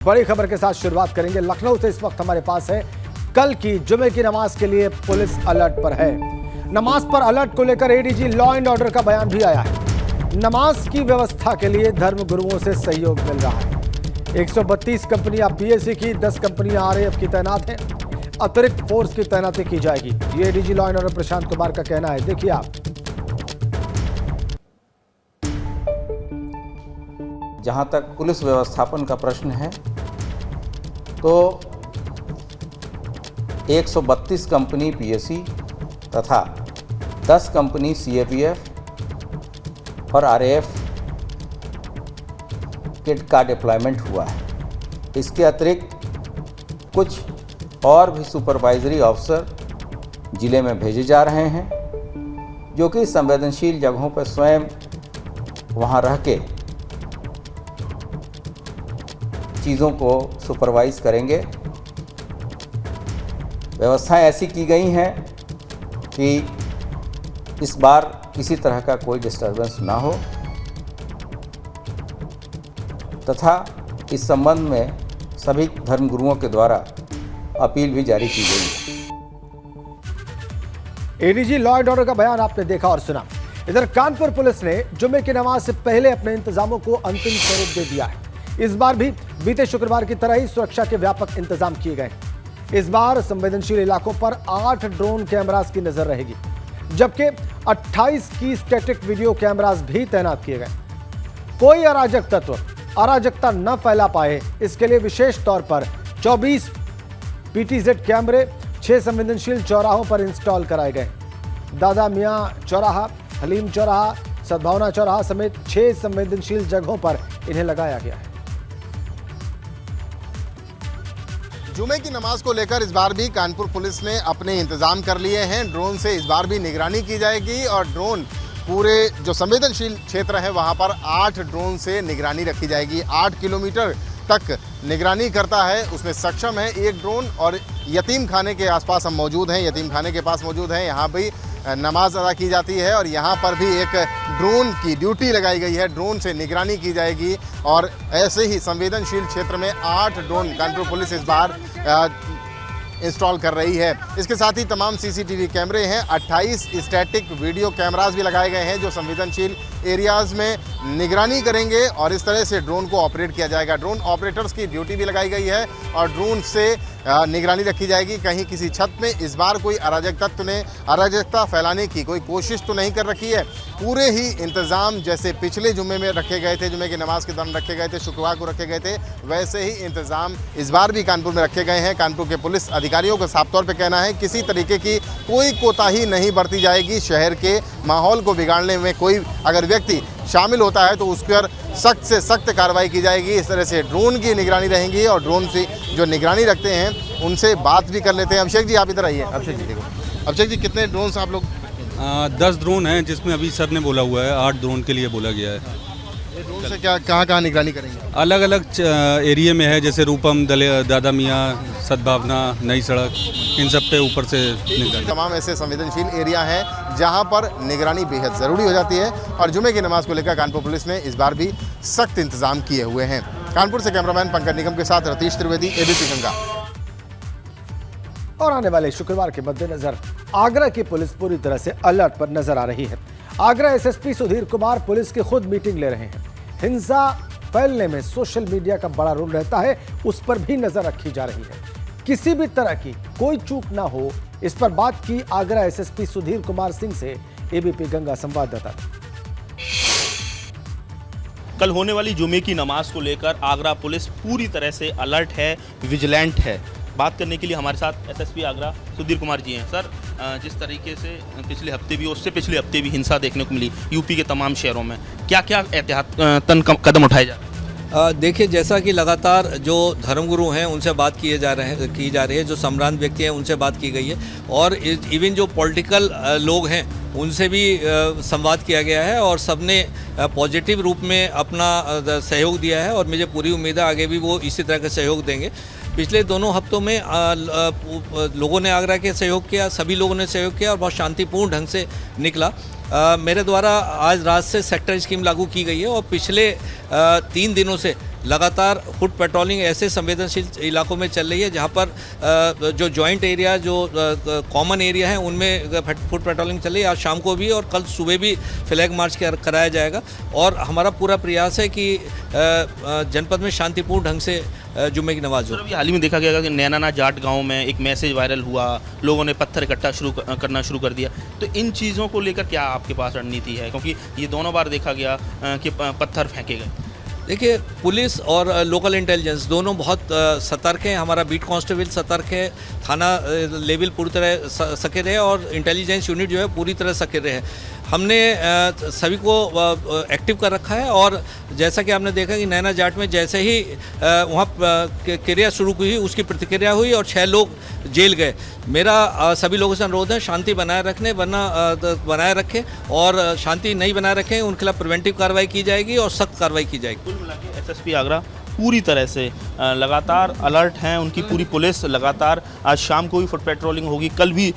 बड़ी खबर के साथ शुरुआत करेंगे लखनऊ से। इस वक्त हमारे पास है कल की जुमे की नमाज के लिए पुलिस अलर्ट पर है। नमाज पर अलर्ट को लेकर एडीजी लॉ एंड ऑर्डर का बयान भी आया है। नमाज की व्यवस्था के लिए धर्म गुरुओं से सहयोग मिल रहा है। 132 कंपनियां पीएसी की, 10 कंपनियां आरएएफ की तैनात हैं। अतिरिक्त फोर्स की तैनाती की जाएगी, ये ADG law and order Prashant Kumar का कहना है। देखिए आप। जहाँ तक पुलिस व्यवस्थापन का प्रश्न है तो 132 कंपनी पीएसी तथा 10 कंपनी सीएपीएफ और आरएएफ का डिप्लॉयमेंट हुआ है। इसके अतिरिक्त कुछ और भी सुपरवाइजरी ऑफिसर जिले में भेजे जा रहे हैं, जो कि संवेदनशील जगहों पर स्वयं वहां रह के चीज़ों को सुपरवाइज करेंगे। व्यवस्थाएं ऐसी की गई हैं कि इस बार किसी तरह का कोई डिस्टर्बेंस ना हो तथा इस संबंध में सभी धर्मगुरुओं के द्वारा अपील भी जारी की गई है। एडीजी लॉ एंड ऑर्डर का बयान आपने देखा और सुना। इधर कानपुर पुलिस ने जुमे की नमाज से पहले अपने इंतजामों को अंतिम स्वरूप दे दिया है। इस बार भी बीते शुक्रवार की तरह ही सुरक्षा के व्यापक इंतजाम किए गए। इस बार संवेदनशील इलाकों पर 8 ड्रोन कैमरास की नजर रहेगी, जबकि 28 की स्टैटिक वीडियो कैमरास भी तैनात किए गए। कोई अराजक तत्व अराजकता न फैला पाए, इसके लिए विशेष तौर पर 24 पीटीजेड कैमरे 6 संवेदनशील चौराहों पर इंस्टॉल कराए गए। दादा मियां चौराहा, हलीम चौराहा, सद्भावना चौराहा समेत 6 संवेदनशील जगहों पर इन्हें लगाया गया है। जुमे की नमाज को लेकर इस बार भी कानपुर पुलिस ने अपने इंतजाम कर लिए हैं। ड्रोन से इस बार भी निगरानी की जाएगी और ड्रोन पूरे जो संवेदनशील क्षेत्र है वहां पर 8 ड्रोन से निगरानी रखी जाएगी। 8 किलोमीटर तक निगरानी करता है, उसमें सक्षम है एक ड्रोन। और यतीम खाने के आसपास हम मौजूद हैं, यतीम खाने के पास मौजूद हैं। यहाँ भी नमाज अदा की जाती है और यहाँ पर भी एक ड्रोन की ड्यूटी लगाई गई है। ड्रोन से निगरानी की जाएगी और ऐसे ही संवेदनशील क्षेत्र में 8 ड्रोन कानपुर पुलिस इस बार इंस्टॉल कर रही है। इसके साथ ही तमाम सीसीटीवी कैमरे हैं। 28 स्टैटिक वीडियो कैमरास भी लगाए गए हैं जो संवेदनशील एरियाज़ में निगरानी करेंगे और इस तरह से ड्रोन को ऑपरेट किया जाएगा। ड्रोन ऑपरेटर्स की ड्यूटी भी लगाई गई है और ड्रोन से निगरानी रखी जाएगी। कहीं किसी छत में इस बार कोई अराजक तत्व ने अराजकता फैलाने की कोई कोशिश तो नहीं कर रखी है। पूरे ही इंतज़ाम जैसे पिछले जुमे में रखे गए थे, जुमे की नमाज के दौरान रखे गए थे, शुक्रवार को रखे गए थे, वैसे ही इंतज़ाम इस बार भी कानपुर में रखे गए हैं। कानपुर के पुलिस अधिकारियों का साफ तौर पर कहना है किसी तरीके की कोई कोताही नहीं बरती जाएगी। शहर के माहौल को बिगाड़ने में कोई अगर व्यक्ति शामिल होता है तो उस पर सख्त से सख्त कार्रवाई की जाएगी। इस तरह से ड्रोन की निगरानी रहेगी और ड्रोन से जो निगरानी रखते हैं उनसे बात भी कर लेते हैं। अभिषेक जी आप इधर आइए। अभिषेक जी देखो, अभिषेक जी कितने ड्रोन आप लोग? 10 ड्रोन हैं, जिसमें अभी सर ने बोला हुआ है 8 ड्रोन के लिए बोला गया है। ये ड्रोन से क्या कहाँ निगरानी करेंगे? अलग अलग एरिया में है, जैसे रूपम, दादा मियाँ, सद्भावना, नई सड़क, इन सब पे ऊपर से निगरानी। तमाम ऐसे संवेदनशील एरिया हैं जहां पर निगरानी बेहद ज़रूरी हो जाती है और जुमे की नमाज को लेकर कानपुर पुलिस ने इस बार भी सख्त इंतजाम किए हुए हैं। कानपुर से कैमरामैन पंकज निगम के साथ रतीश त्रिवेदी, एबीपी गंगा। और आने वाले शुक्रवार के मद्देनजर आगरा की पुलिस पूरी तरह से अलर्ट पर नजर आ रही है। आगरा एसएसपी सुधीर कुमार पुलिस की खुद मीटिंग ले रहे हैं। हिंसा फैलने में सोशल मीडिया का बड़ा रोल रहता है, उस पर भी नजर रखी जा रही है। किसी भी तरह की कोई चूक ना हो, इस पर बात की आगरा एसएसपी सुधीर कुमार सिंह से एबीपी गंगा संवाददाता। कल होने वाली जुमे की नमाज को लेकर आगरा पुलिस पूरी तरह से अलर्ट है, विजिलेंट है। बात करने के लिए हमारे साथ एसएसपी आगरा सुधीर कुमार जी हैं। सर, जिस तरीके से पिछले हफ्ते भी, उससे पिछले हफ्ते भी हिंसा देखने को मिली यूपी के तमाम शहरों में, क्या क्या एहतियातन कदम उठाए जा रहे हैं? देखिए, जैसा कि लगातार जो धर्मगुरु हैं उनसे बात की जा रही है, जो सम्रांत व्यक्ति हैं उनसे बात की गई है और इवन जो पॉलिटिकल लोग हैं उनसे भी संवाद किया गया है और सबने पॉजिटिव रूप में अपना सहयोग दिया है और मुझे पूरी उम्मीद है आगे भी वो इसी तरह का सहयोग देंगे। पिछले दोनों हफ्तों में लोगों ने आगरा के सहयोग किया, सभी लोगों ने सहयोग किया और बहुत शांतिपूर्ण ढंग से निकला। मेरे द्वारा आज रात से सेक्टर स्कीम लागू की गई है और पिछले 3 दिनों से लगातार फुट पेट्रोलिंग ऐसे संवेदनशील इलाकों में चल रही है जहां पर जो जॉइंट एरिया, जो कॉमन एरिया है, उनमें फुट पेट्रोलिंग चल रही है। आज शाम को भी और कल सुबह भी फ्लैग मार्च कराया जाएगा और हमारा पूरा प्रयास है कि जनपद में शांतिपूर्ण ढंग से जुम्मे की नमाज हो। अभी हाल ही में देखा गया कि नैनाना जाट गांव में एक मैसेज वायरल हुआ, लोगों ने पत्थर इकट्ठा करना शुरू कर दिया। तो इन चीज़ों को लेकर क्या आपके पास रणनीति है, क्योंकि ये दोनों बार देखा गया कि पत्थर फेंके गए? देखिए, पुलिस और लोकल इंटेलिजेंस दोनों बहुत सतर्क हैं। हमारा बीट कांस्टेबल सतर्क है, थाना लेवल पूरी तरह सक्रिय है और इंटेलिजेंस यूनिट जो है पूरी तरह सक्रिय है। हमने सभी को एक्टिव कर रखा है और जैसा कि आपने देखा कि नैना जाट में जैसे ही वहाँ क्रिया शुरू हुई, उसकी प्रतिक्रिया हुई और 6 लोग जेल गए। मेरा सभी लोगों से अनुरोध है शांति बनाए रखें और शांति नहीं बनाए रखें उनके खिलाफ प्रिवेंटिव कार्रवाई की जाएगी और सख्त कार्रवाई की जाएगी। कुल मिला के एसएसपी आगरा पूरी तरह से लगातार अलर्ट हैं, उनकी पूरी पुलिस लगातार। आज शाम को भी फुट पेट्रोलिंग होगी, कल भी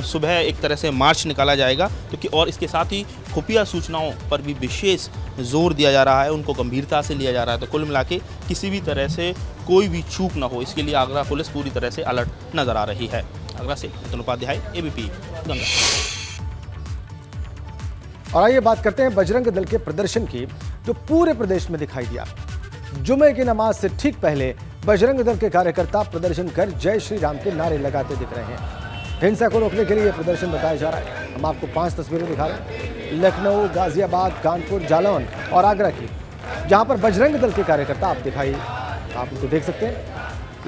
सुबह एक तरह से मार्च निकाला जाएगा, क्योंकि और इसके साथ ही खुफिया सूचनाओं पर भी विशेष जोर दिया जा रहा है, उनको गंभीरता से लिया जा रहा है। तो कुल मिला के किसी भी तरह से कोई भी चूक ना हो, इसके लिए आगरा पुलिस पूरी तरह से अलर्ट नजर आ रही है। आगरा से नितिन उपाध्याय, एबीपी गंगा। और आइए बात करते हैं बजरंग दल के प्रदर्शन की, जो पूरे प्रदेश में दिखाई दिया। जुमे की नमाज से ठीक पहले बजरंग दल के कार्यकर्ता प्रदर्शन कर जय श्री राम के नारे लगाते दिख रहे हैं। हिंसा को रोकने के लिए प्रदर्शन बताया जा रहा है। हम आपको 5 तस्वीरें दिखा रहे हैं, लखनऊ, गाजियाबाद, कानपुर, जालौन और आगरा की, जहां पर बजरंग दल के कार्यकर्ता आप उनको देख सकते हैं।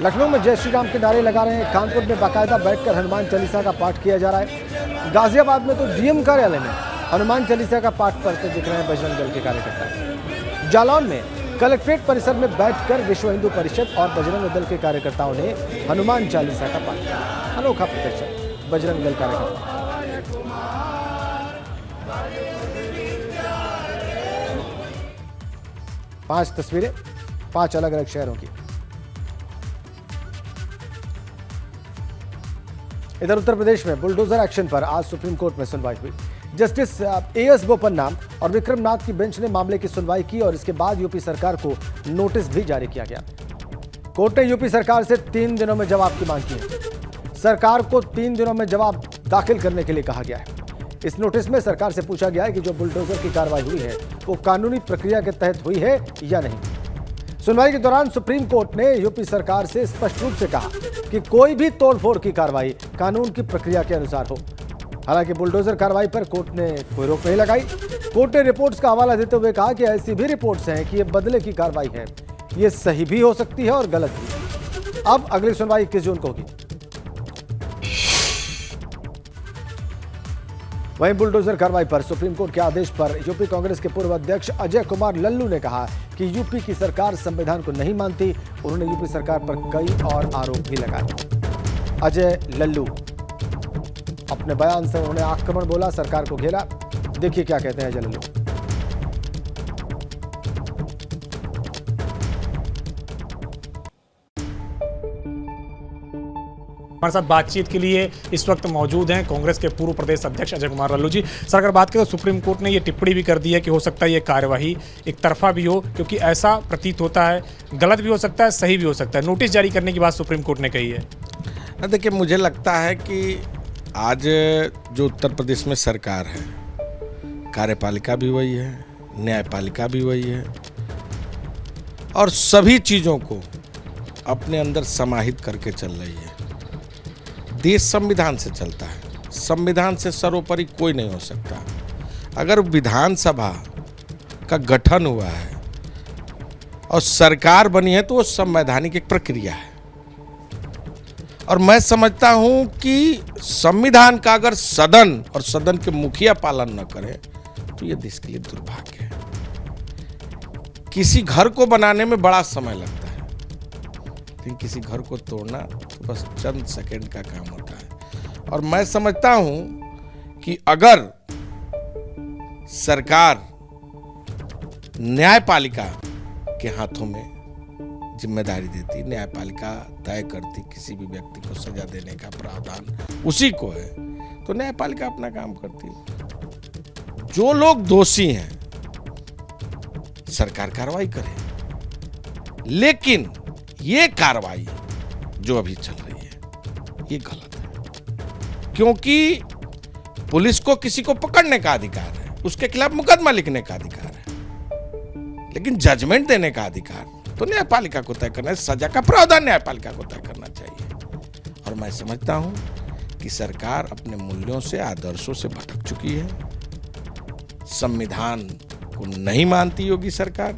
लखनऊ में जय श्री राम के नारे लगा रहे हैं, कानपुर में बाकायदा बैठकर हनुमान चालीसा का पाठ किया जा रहा है, गाजियाबाद में तो डीएम कार्यालय में हनुमान चालीसा का पाठ करते दिख रहे हैं बजरंग दल के कार्यकर्ता। जालौन में कलेक्ट्रेट परिसर में बैठकर विश्व हिंदू परिषद और बजरंग दल के कार्यकर्ताओं ने हनुमान चालीसा का पाठ किया। अनोखा प्रदर्शन बजरंग दल कार्यकर्ता। 5 तस्वीरें 5 अलग अलग शहरों की। इधर उत्तर प्रदेश में बुलडोजर एक्शन पर आज सुप्रीम कोर्ट में सुनवाई हुई। जस्टिस एएस बोपन्ना और विक्रम नाथ की बेंच ने मामले की सुनवाई की और इसके बाद यूपी सरकार को नोटिस भी जारी किया गया। कोर्ट ने यूपी सरकार से 3 दिनों में जवाब की मांग की है। सरकार को 3 दिनों में जवाब दाखिल करने के लिए कहा गया है। इस नोटिस में सरकार से पूछा गया है कि जो बुलडोजर की कार्रवाई हुई है वो कानूनी प्रक्रिया के तहत हुई है या नहीं। सुनवाई के दौरान सुप्रीम कोर्ट ने यूपी सरकार से स्पष्ट रूप से कहा कि कोई भी तोड़फोड़ की कार्रवाई कानून की प्रक्रिया के अनुसार हो। हालांकि बुलडोजर कार्रवाई पर कोर्ट ने कोई रोक नहीं लगाई। कोर्ट ने रिपोर्ट्स का हवाला देते हुए कहा कि ऐसी भी रिपोर्ट्स हैं कि ये बदले की कार्रवाई है, ये सही भी हो सकती है और गलत भी। अब अगली सुनवाई 21 जून को होगी। वहीं बुलडोजर कार्रवाई पर सुप्रीम कोर्ट के आदेश पर यूपी कांग्रेस के पूर्व अध्यक्ष अजय कुमार लल्लू ने कहा कि यूपी की सरकार संविधान को नहीं मानती। उन्होंने यूपी सरकार पर कई और आरोप भी लगाए। अजय लल्लू अपने बयान से उन्होंने आक्रमण बोला, सरकार को घेरा। देखिए क्या कहते हैं अजय लल्लू। हमारे साथ बातचीत के लिए इस वक्त मौजूद हैं कांग्रेस के पूर्व प्रदेश अध्यक्ष अजय कुमार लल्लू जी। सर, अगर बात करें तो सुप्रीम कोर्ट ने ये टिप्पणी भी कर दी है कि हो सकता है ये कार्यवाही एक तरफा भी हो, क्योंकि ऐसा प्रतीत होता है, गलत भी हो सकता है, सही भी हो सकता है। नोटिस जारी करने की बात सुप्रीम कोर्ट ने कही है। देखिए, मुझे लगता है कि आज जो उत्तर प्रदेश में सरकार है, कार्यपालिका भी वही है, न्यायपालिका भी वही है और सभी चीज़ों को अपने अंदर समाहित करके चल रही है। देश संविधान से चलता है, संविधान से सर्वोपरि कोई नहीं हो सकता। अगर विधानसभा का गठन हुआ है और सरकार बनी है तो वो संवैधानिक एक प्रक्रिया है और मैं समझता हूं कि संविधान का अगर सदन और सदन के मुखिया पालन न करें तो ये देश के लिए दुर्भाग्य है। किसी घर को बनाने में बड़ा समय लगता है, लेकिन किसी घर को तोड़ना तो बस चंद सेकंड का काम होता है। और मैं समझता हूं कि अगर सरकार न्यायपालिका के हाथों में जिम्मेदारी देती, न्यायपालिका तय करती किसी भी व्यक्ति को सजा देने का प्रावधान उसी को है, तो न्यायपालिका अपना काम करती। जो लोग दोषी हैं सरकार कार्रवाई करे, लेकिन ये कार्रवाई जो अभी चल रही है ये गलत है, क्योंकि पुलिस को किसी को पकड़ने का अधिकार है, उसके खिलाफ मुकदमा लिखने का अधिकार है, लेकिन जजमेंट देने का अधिकार तो न्यायपालिका को तय करना है। सजा का प्रावधान न्यायपालिका को तय करना चाहिए। और मैं समझता हूं कि सरकार अपने मूल्यों से, आदर्शों से भटक चुकी है, संविधान को नहीं मानती योगी सरकार,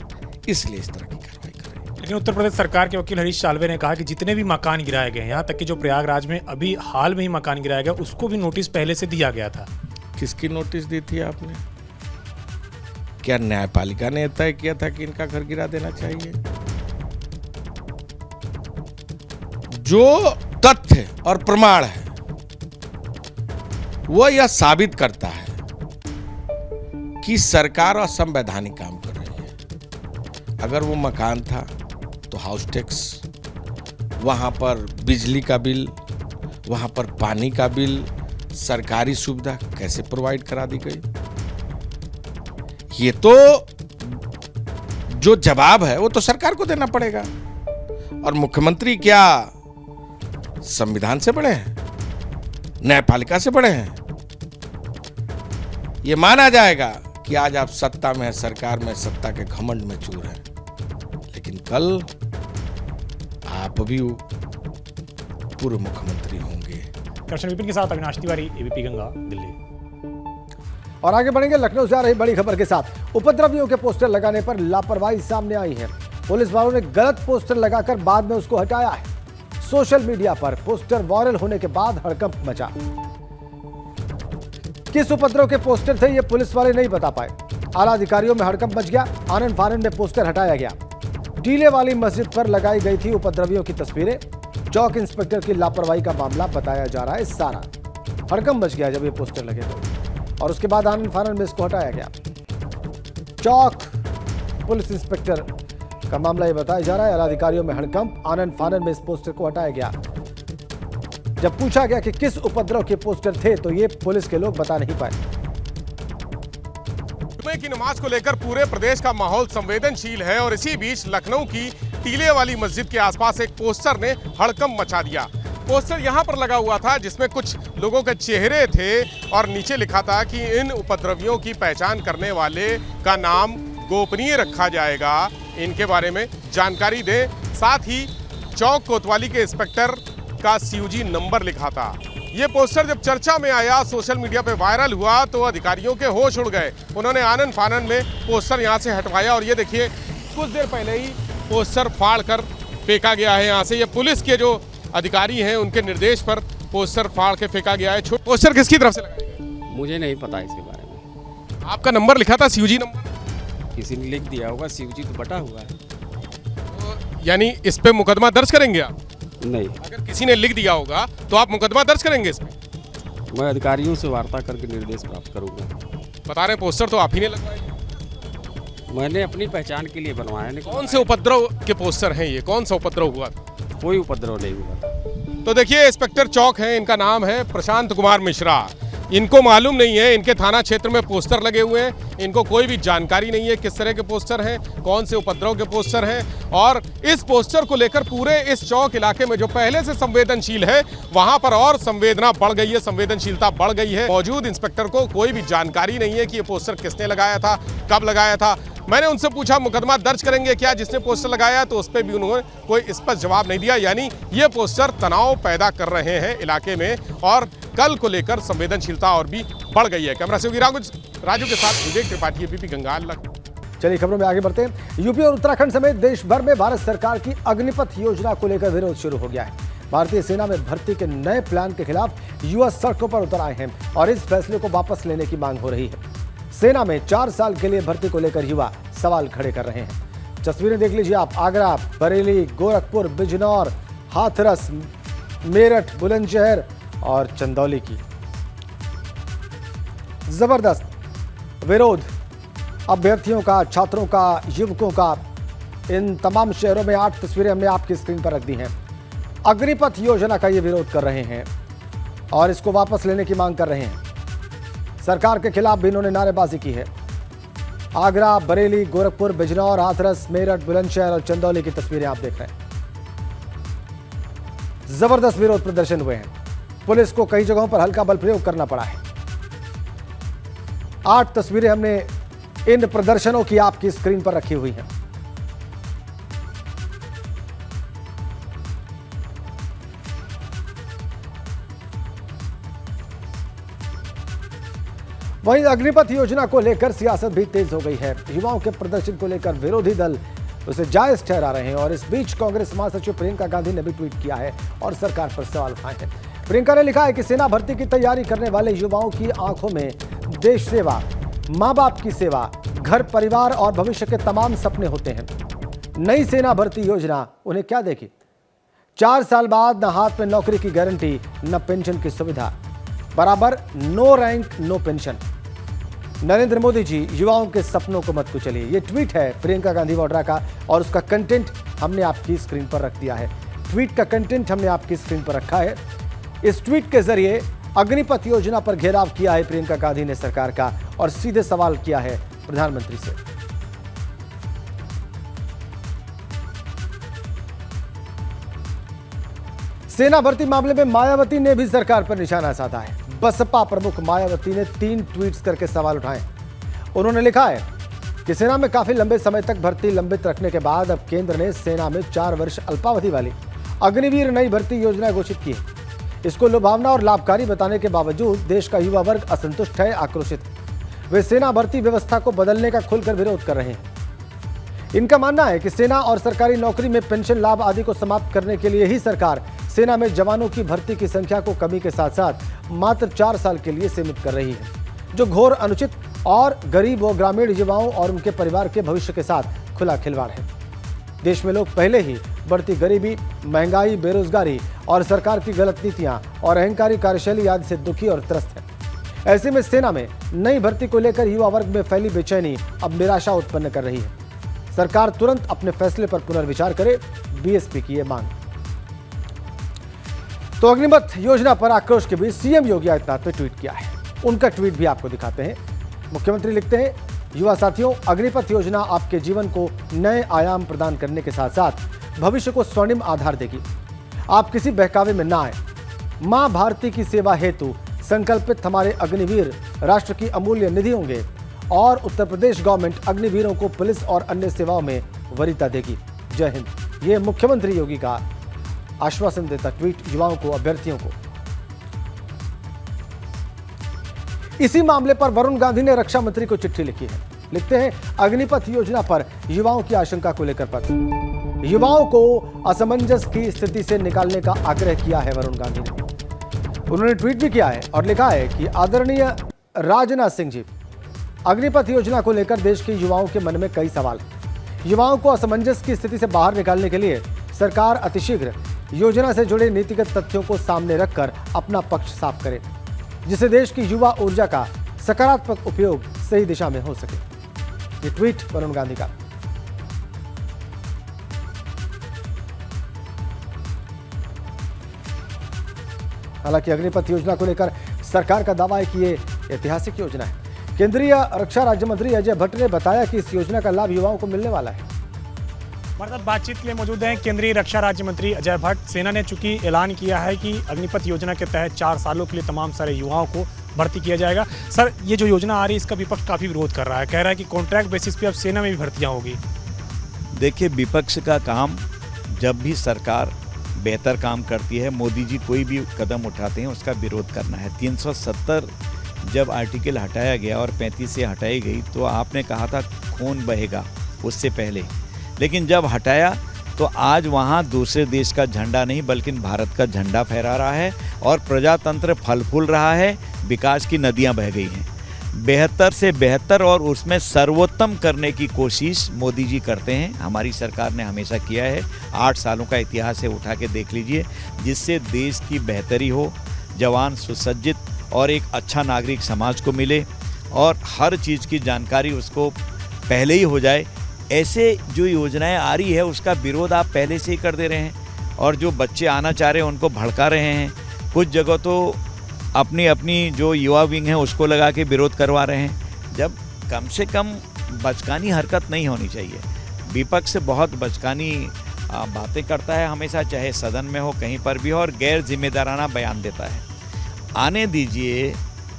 इसलिए इस तरह की कार्रवाई कर रही है। लेकिन उत्तर प्रदेश सरकार के वकील हरीश साल्वे ने कहा कि जितने भी मकान गिराए गए, यहाँ तक कि जो प्रयागराज में अभी हाल में ही मकान गिराया गया, उसको भी नोटिस पहले से दिया गया था। किसकी नोटिस दी थी आपने? क्या न्यायपालिका ने तय किया था कि इनका घर गिरा देना चाहिए? जो तथ्य और प्रमाण है वो यह साबित करता है कि सरकार असंवैधानिक काम कर रही है। अगर वो मकान था तो हाउस टैक्स, वहां पर बिजली का बिल, वहां पर पानी का बिल, सरकारी सुविधा कैसे प्रोवाइड करा दी गई? ये तो जो जवाब है वो तो सरकार को देना पड़ेगा। और मुख्यमंत्री क्या संविधान से बड़े हैं, न्यायपालिका से बड़े हैं? ये माना जाएगा कि आज आप सत्ता में है, सरकार में, सत्ता के घमंड में चूर हैं, लेकिन कल आप भी पूर्व मुख्यमंत्री होंगे। कृष्ण विपिन के साथ अविनाश तिवारी, एबीपी गंगा, दिल्ली। और आगे बढ़ेंगे लखनऊ से आ रही बड़ी खबर के साथ। उपद्रवियों के पोस्टर लगाने पर लापरवाही सामने आई है। पुलिस वालों ने गलत पोस्टर लगाकर बाद में उसको हटाया है। सोशल मीडिया पर पोस्टर वायरल होने के बाद हड़कंप मचा। किस उपद्रव के पोस्टर थे ये पुलिस वाले नहीं बता पाए। आला अधिकारियों में हड़कंप मच गया। आनन फानन में पोस्टर हटाया गया। टीले वाली मस्जिद पर लगाई गई थी उपद्रवियों की तस्वीरें। चौक इंस्पेक्टर की लापरवाही का मामला बताया जा रहा है सारा। हड़कंप मच गया जब ये पोस्टर लगे थे और उसके बाद आनन फानन में इसको हटाया गया। चौक पुलिस इंस्पेक्टर का मामला ये बताया जा रहा है। आला अधिकारियों में हड़कंप, आनन फानन में इस पोस्टर को हटाया गया। जब पूछा गया कि किस उपद्रव के पोस्टर थे तो ये पुलिस के लोग बता नहीं पाए। जुमे की नमाज को लेकर पूरे प्रदेश का माहौल संवेदनशील है और इसी बीच लखनऊ की टीले वाली मस्जिद के आसपास एक पोस्टर ने हड़कंप मचा दिया। पोस्टर यहां पर लगा हुआ था जिसमें कुछ लोगों के चेहरे थे और नीचे लिखा था कि इन उपद्रवियों की पहचान करने वाले का नाम गोपनीय रखा जाएगा, इनके बारे में जानकारी दें। साथ ही चौक कोतवाली के इंस्पेक्टर का सीयूजी नंबर लिखा था। ये पोस्टर जब चर्चा में आया, सोशल मीडिया पे वायरल हुआ तो अधिकारियों के होश उड़ गए। उन्होंने आनन फानन में पोस्टर यहाँ से हटवाया और ये देखिए कुछ देर पहले ही पोस्टर फाड़ कर फेंका गया है यहाँ से। ये पुलिस के जो अधिकारी हैं उनके निर्देश पर पोस्टर फाड़ के फेंका गया है। पोस्टर किसकी तरफ से लगाया गया? मुझे नहीं पता इसके बारे में। आपका नंबर लिखा था, सीयूजी नंबर किसी ने लिख दिया होगा, सीयूजी तो बटा हुआ है। तो यानी इस पे मुकदमा दर्ज करेंगे आप? नहीं, अगर किसी ने लिख दिया होगा तो आप मुकदमा दर्ज करेंगे इसमें? मैं अधिकारियों से वार्ता करके निर्देश प्राप्त करूंगा। बता रहे पोस्टर तो आप ही ने लगवाए? मैंने अपनी पहचान के लिए बनवाया। नहीं, कौन से उपद्रव के पोस्टर हैं ये? कौन सा उपद्रव हुआ था? कोई उपद्रव नहीं हुआ था। तो देखिए इंस्पेक्टर चौक है, इनका नाम है प्रशांत कुमार मिश्रा। इनको मालूम नहीं है, इनके थाना क्षेत्र में पोस्टर लगे हुए हैं, इनको कोई भी जानकारी नहीं है किस तरह के पोस्टर हैं, कौन से उपद्रव के पोस्टर हैं। और इस पोस्टर को लेकर पूरे इस चौक इलाके में जो पहले से संवेदनशील है वहां पर और संवेदना बढ़ गई है, संवेदनशीलता बढ़ गई है। मौजूद इंस्पेक्टर को कोई भी जानकारी नहीं है कि ये पोस्टर किसने लगाया था, कब लगाया था। मैंने उनसे पूछा मुकदमा दर्ज करेंगे क्या जिसने पोस्टर लगाया, तो उस पर भी उन्होंने कोई स्पष्ट जवाब नहीं दिया। यानी ये पोस्टर तनाव पैदा कर रहे हैं इलाके में और कल को लेकर संवेदनशीलता और भी बढ़ गई है। कैमरा से राजू के साथ विवेक त्रिपाठी, एबीपी गंगा। चलिए खबरों में आगे बढ़ते हैं। यूपी और उत्तराखंड समेत देश भर में भारत सरकार की अग्निपथ योजना को लेकर विरोध शुरू हो गया है। भारतीय सेना में भर्ती के नए प्लान के खिलाफ युवा सड़कों पर उतर आए हैं और इस फैसले को वापस लेने की मांग हो रही है। सेना में 4 साल के लिए भर्ती को लेकर युवा सवाल खड़े कर रहे हैं। तस्वीरें देख लीजिए आप। आगरा, बरेली, गोरखपुर, बिजनौर, हाथरस, मेरठ, बुलंदशहर और चंदौली की जबरदस्त विरोध अभ्यर्थियों का, छात्रों का, युवकों का। इन तमाम शहरों में 8 तस्वीरें हमने आपकी स्क्रीन पर रख दी हैं। अग्निपथ योजना का ये विरोध कर रहे हैं और इसको वापस लेने की मांग कर रहे हैं। सरकार के खिलाफ भी इन्होंने नारेबाजी की है। आगरा, बरेली, गोरखपुर, बिजनौर, हाथरस, मेरठ, बुलंदशहर और चंदौली की तस्वीरें आप देख रहे हैं। जबरदस्त विरोध प्रदर्शन हुए हैं। पुलिस को कई जगहों पर हल्का बल प्रयोग करना पड़ा है। 8 तस्वीरें हमने इन प्रदर्शनों की आपकी स्क्रीन पर रखी हुई हैं। वहीं अग्निपथ योजना को लेकर सियासत भी तेज हो गई है। युवाओं के प्रदर्शन को लेकर विरोधी दल उसे जायज ठहरा रहे हैं और इस बीच कांग्रेस महासचिव प्रियंका गांधी ने भी ट्वीट किया है और सरकार पर सवाल उठाए हैं। प्रियंका ने लिखा है कि सेना भर्ती की तैयारी करने वाले युवाओं की आंखों में देश सेवा, मां बाप की सेवा, घर परिवार और भविष्य के तमाम सपने होते हैं। नई सेना भर्ती योजना उन्हें क्या देगी? 4 साल बाद न हाथ में नौकरी की गारंटी, न पेंशन की सुविधा, बराबर no rank no pension. Narendra Modi ji, युवाओं के सपनों को मत कुचलिए। ये ट्वीट है प्रियंका गांधी वाड्रा का और उसका कंटेंट हमने आपकी स्क्रीन पर रख दिया है। ट्वीट का कंटेंट हमने आपकी स्क्रीन पर रखा है। इस ट्वीट के जरिए अग्निपथ योजना पर घेराव किया है प्रियंका गांधी ने सरकार का और सीधे सवाल किया है प्रधानमंत्री से। सेना भर्ती मामले में मायावती ने भी सरकार पर निशाना साधा है। बसपा प्रमुख मायावती ने 3 ट्वीट्स करके सवाल उठाए। उन्होंने लिखा है कि सेना में काफी लंबे समय तक भर्ती लंबित रखने के बाद अब केंद्र ने सेना में 4 वर्ष अल्पावधि वाली अग्निवीर नई भर्ती योजना घोषित की है। इसको लुभावना और लाभकारी बताने के बावजूद देश का युवा वर्ग असंतुष्ट है, आक्रोशित है। वे सेना भर्ती व्यवस्था को बदलने का खुलकर विरोध कर रहे हैं। इनका मानना है कि सेना और सरकारी नौकरी में पेंशन लाभ आदि को समाप्त करने के लिए ही सरकार सेना में जवानों की भर्ती की संख्या को कमी के साथ साथ मात्र 4 साल के लिए सीमित कर रही है, जो घोर अनुचित और गरीब व ग्रामीण युवाओं और उनके परिवार के भविष्य के साथ खुला खिलवाड़ है। देश में लोग पहले ही बढ़ती गरीबी, महंगाई, बेरोजगारी और सरकार की गलत नीतियां और अहंकारी कार्यशैली आदि से दुखी और त्रस्त है। ऐसे में सेना में नई भर्ती को लेकर युवा वर्ग में फैली बेचैनी अब निराशा उत्पन्न कर रही है। सरकार तुरंत अपने फैसले पर पुनर्विचार करे, बीएसपी की ये मांग। तो अग्निपथ योजना पर आक्रोश के बीच सीएम योगी आदित्यनाथ ने ट्वीट किया है। उनका ट्वीट भी आपको दिखाते हैं। मुख्यमंत्री लिखते हैं, युवा साथियों, अग्निपथ योजना आपके जीवन को नए आयाम प्रदान करने के साथ साथ भविष्य को स्वर्णिम आधार देगी। आप किसी बहकावे में ना आए। मां भारती की सेवा हेतु संकल्पित हमारे अग्निवीर राष्ट्र की अमूल्य निधि होंगे और उत्तर प्रदेश गवर्नमेंट अग्निवीरों को पुलिस और अन्य सेवाओं में वरीयता देगी। जय हिंद। ये मुख्यमंत्री योगी का आश्वासन देता ट्वीट युवाओं को, अभ्यर्थियों को। इसी मामले पर वरुण गांधी ने रक्षा मंत्री को चिट्ठी लिखी है। लिखते हैं, अग्निपथ योजना पर युवाओं की आशंका को लेकर पत्र। युवाओं को असमंजस की स्थिति से निकालने का आग्रह किया है वरुण गांधी ने। उन्होंने ट्वीट भी किया है और लिखा है कि आदरणीय राजनाथ सिंह जी, अग्निपथ योजना को लेकर देश के युवाओं के मन में कई सवाल हैं। युवाओं को असमंजस की स्थिति से बाहर निकालने के लिए सरकार अतिशीघ्र योजना से जुड़े नीतिगत तथ्यों को सामने रखकर अपना पक्ष साफ करे, जिससे देश की युवा ऊर्जा का सकारात्मक उपयोग सही दिशा में हो सके। ये ट्वीट वरुण गांधी का। हालांकि अग्निपथ योजना को लेकर सरकार का दावा है कि ये ऐतिहासिक योजना है। केंद्रीय रक्षा राज्य मंत्री अजय भट्ट ने बताया कि इस योजना का लाभ युवाओं को मिलने वाला है। हमारे साथ बातचीत के लिए मौजूद हैं केंद्रीय रक्षा राज्य मंत्री अजय भट्ट। सेना ने चूंकि ऐलान किया है कि अग्निपथ योजना के तहत 4 सालों के लिए तमाम सारे युवाओं को भर्ती किया जाएगा। सर, ये जो योजना आ रही है इसका विपक्ष काफ़ी विरोध कर रहा है, कह रहा है कि कॉन्ट्रैक्ट बेसिस पे अब सेना में भी भर्तियाँ होगी। देखिए, विपक्ष का काम, जब भी सरकार बेहतर काम करती है, मोदी जी कोई भी कदम उठाते हैं उसका विरोध करना है। 370 जब आर्टिकल हटाया गया और 35 से हटाई गई तो आपने कहा था खून बहेगा उससे पहले, लेकिन जब हटाया तो आज वहाँ दूसरे देश का झंडा नहीं बल्कि भारत का झंडा फहरा रहा है और प्रजातंत्र फल फूल रहा है, विकास की नदियाँ बह गई हैं। बेहतर से बेहतर और उसमें सर्वोत्तम करने की कोशिश मोदी जी करते हैं, हमारी सरकार ने हमेशा किया है। 8 सालों का इतिहास है, उठा के देख लीजिए, जिससे देश की बेहतरी हो, जवान सुसज्जित और एक अच्छा नागरिक समाज को मिले और हर चीज़ की जानकारी उसको पहले ही हो जाए। ऐसे जो योजनाएं आ रही है उसका विरोध आप पहले से ही कर दे रहे हैं और जो बच्चे आना चाह रहे हैं उनको भड़का रहे हैं। कुछ जगह तो अपनी अपनी जो युवा विंग है उसको लगा के विरोध करवा रहे हैं। जब कम से कम बचकानी हरकत नहीं होनी चाहिए। विपक्ष बहुत बचकानी बातें करता है हमेशा, चाहे सदन में हो कहीं पर भी हो, और गैर जिम्मेदाराना बयान देता है। आने दीजिए,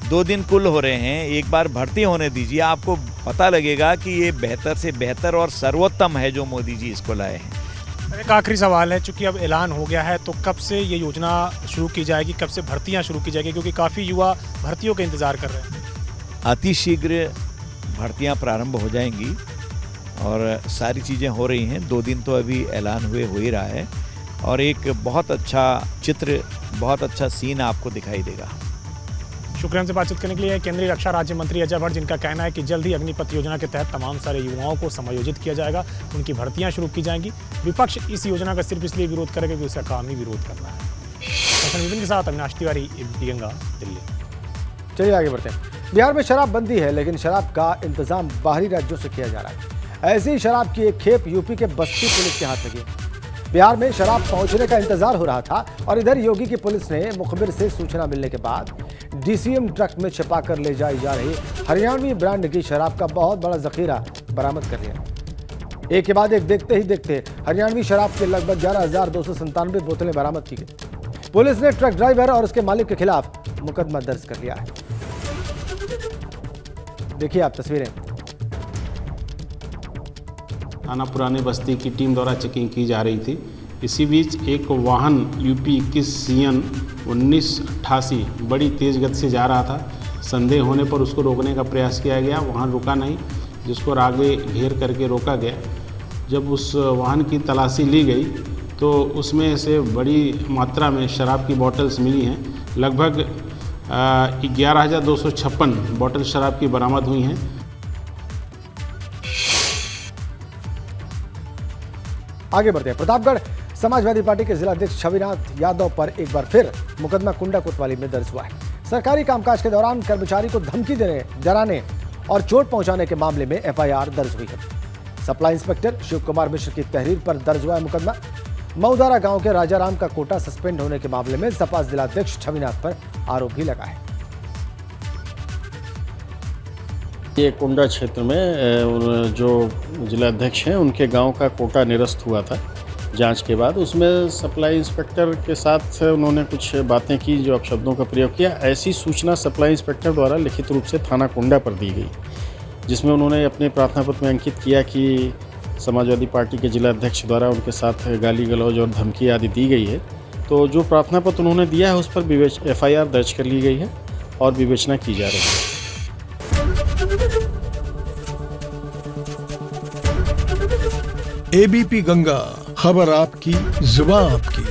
2 दिन कुल हो रहे हैं, एक बार भर्ती होने दीजिए, आपको पता लगेगा कि ये बेहतर से बेहतर और सर्वोत्तम है जो मोदी जी इसको लाए हैं। एक आखिरी सवाल है, चूंकि अब ऐलान हो गया है तो कब से ये योजना शुरू की जाएगी, कब से भर्तियां शुरू की जाएगी, क्योंकि काफ़ी युवा भर्तियों का इंतजार कर रहे हैं। अतिशीघ्र भर्तियां प्रारंभ हो जाएंगी और सारी चीज़ें हो रही हैं। 2 दिन तो अभी ऐलान हुए हो ही रहा है और एक बहुत अच्छा चित्र, बहुत अच्छा सीन आपको दिखाई देगा। शुक्रिया हमसे बातचीत करने के लिए केंद्रीय रक्षा राज्य मंत्री अजय भट्ट, जिनका कहना है कि जल्द ही अग्निपथ योजना के तहत तमाम सारे युवाओं को समायोजित किया जाएगा, उनकी भर्तियां शुरू की जाएंगी। विपक्ष इस योजना का सिर्फ इसलिए विरोध करेगा क्योंकि उसका काम ही विरोध करना है। के साथ अविनाश तिवारी, एबीपी गंगा, दिल्ली। चलिए आगे बढ़ते हैं। बिहार में शराबबंदी है, लेकिन शराब का इंतजाम बाहरी राज्यों से किया जा रहा है। ऐसी शराब की एक खेप यूपी के बस्ती पुलिस के हाथ लगी। बिहार में शराब पहुंचने का इंतजार हो रहा था और इधर योगी की पुलिस ने मुखबिर से सूचना मिलने के बाद डीसीएम ट्रक में छिपाकर ले जाई जा रही हरियाणवी ब्रांड की शराब का बहुत बड़ा जखीरा बरामद कर लिया। एक के बाद एक देखते ही देखते हरियाणवी शराब के लगभग 11,297 बोतलें बरामद की गई। पुलिस ने ट्रक ड्राइवर और उसके मालिक के खिलाफ मुकदमा दर्ज कर लिया है। देखिए आप तस्वीरें। थाना पुरानी बस्ती की टीम द्वारा चेकिंग की जा रही थी। इसी बीच एक वाहन यूपी 21 CN 1988 बड़ी तेज़ गति से जा रहा था। संदेह होने पर उसको रोकने का प्रयास किया गया, वाहन रुका नहीं, जिसको आगे घेर करके रोका गया। जब उस वाहन की तलाशी ली गई तो उसमें से बड़ी मात्रा में शराब की बॉटल्स मिली हैं। लगभग 11,256 बॉटल शराब की बरामद हुई हैं। आगे बढ़ते हैं। प्रतापगढ़ समाजवादी पार्टी के जिलाध्यक्ष छविनाथ यादव पर एक बार फिर मुकदमा कुंडा कोतवाली में दर्ज हुआ है। सरकारी कामकाज के दौरान कर्मचारी को धमकी देने, डराने और चोट पहुंचाने के मामले में FIR दर्ज हुई है। सप्लाई इंस्पेक्टर शिव कुमार मिश्र की तहरीर पर दर्ज हुआ है मुकदमा। मऊदारा गांव के राजाराम का कोटा सस्पेंड होने के मामले में सपा जिलाध्यक्ष छविनाथ पर आरोप भी लगा है। ये कुंडा क्षेत्र में जो जिलाध्यक्ष हैं उनके गांव का कोटा निरस्त हुआ था जांच के बाद। उसमें सप्लाई इंस्पेक्टर के साथ उन्होंने कुछ बातें की, जो अपशब्दों का प्रयोग किया। ऐसी सूचना सप्लाई इंस्पेक्टर द्वारा लिखित रूप से थाना कुंडा पर दी गई, जिसमें उन्होंने अपने प्रार्थना पत्र में अंकित किया कि समाजवादी पार्टी के जिलाध्यक्ष द्वारा उनके साथ गाली गलौज और धमकी आदि दी गई है। तो जो प्रार्थना पत्र उन्होंने दिया है उस पर FIR दर्ज कर ली गई है और विवेचना की जा रही है। ABP गंगा, खबर आपकी, जुबान आपकी।